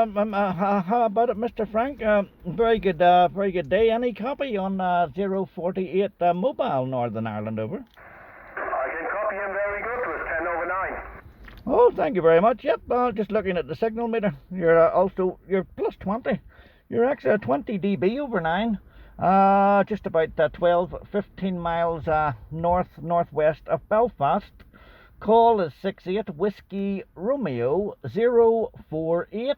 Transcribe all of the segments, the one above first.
How about it, Mr. Frank? Very good day. Any copy on 048 mobile Northern Ireland over? I can copy him very good with 10 over 9. Oh, thank you very much. Yep, just looking at the signal meter. You're plus 20. You're actually 20 dB over 9. Just about 15 miles northwest of Belfast. Call is 68 Whiskey Romeo 048,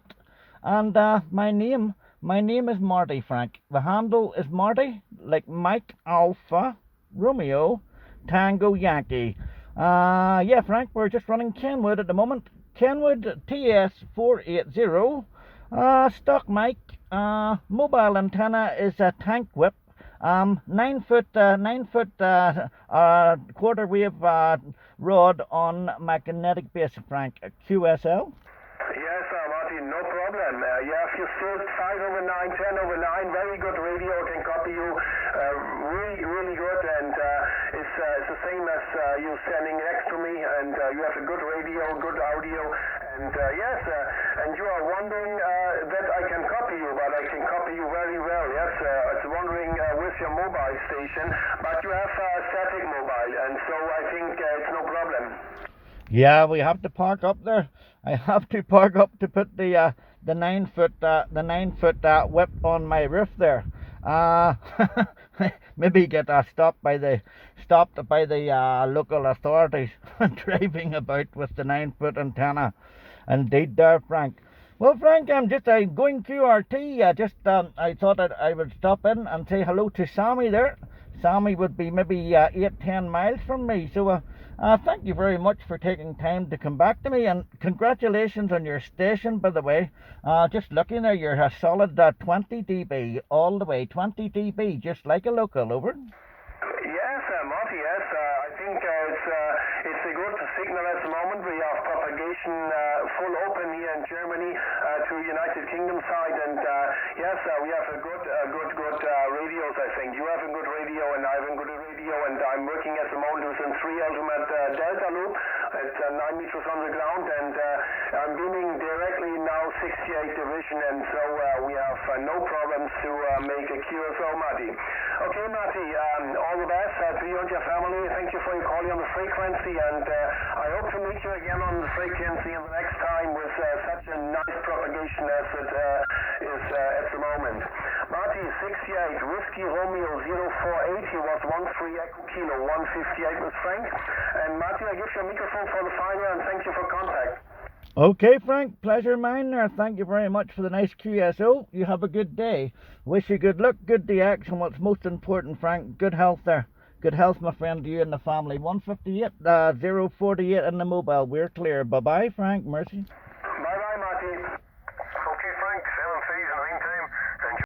and my name is Marty, Frank. The handle is Marty, like Mike Alpha Romeo Tango Yankee. Yeah, Frank, we're just running Kenwood at the moment. Kenwood TS 480. Stock mic. Mobile antenna is a tank whip. 9 foot quarter wave rod on magnetic base, Frank. QSL. Yes, Martin, no problem. Yeah, if you still 5 over 9, 10 over 9, very good radio, can copy you, really good, and it's the same as you standing next to me, and you have a good radio, good audio, and yes, and you are wondering that I can copy you, but I can copy you very well, yes, it's wondering with your mobile station, but you have static mobile, and so I think it's no problem. Yeah, we have to park up there. I have to park up to put the 9 foot whip on my roof there. Maybe get stopped by the local authorities driving about with the 9 foot antenna. Indeed, there, Frank. Well, Frank, I'm just going QRT. I thought that I would stop in and say hello to Sammy there. Sammy would be maybe 8-10 miles from me. So thank you very much for taking time to come back to me, and congratulations on your station, by the way. Just looking there, you're a solid 20 dB all the way, 20 dB, just like a local, over. Yes, Marty, yes, I think it's a good signal at the moment. We have propagation full open here in Germany to United Kingdom side, and yes, we have a good radios, I think. You have a good radio, and I have a good radio, and I'm working at the moment with a 3 ultimate delta loop at 9 meters on the ground, and I'm beaming directly now 68 division, and so we have no problems to make a QSO, Marty. Okay, Marty, all the best to you and your family. Thank you for your calling on the frequency, and I hope to meet you again on the frequency in the next time with such a nice propagation as it is at the moment. Marty, 68 Whiskey Romeo 048, he was 13 Echo Kilo 158 with Frank. And Marty, I give you a microphone for the final, and thank you for contact. Okay, Frank, pleasure mine there. Thank you very much for the nice QSO. You have a good day. Wish you good luck, good DX, and what's most important, Frank, good health there. Good health, my friend, to you and the family. 158, 048 in the mobile. We're clear. Bye-bye, Frank. Mercy. Bye-bye, Marty.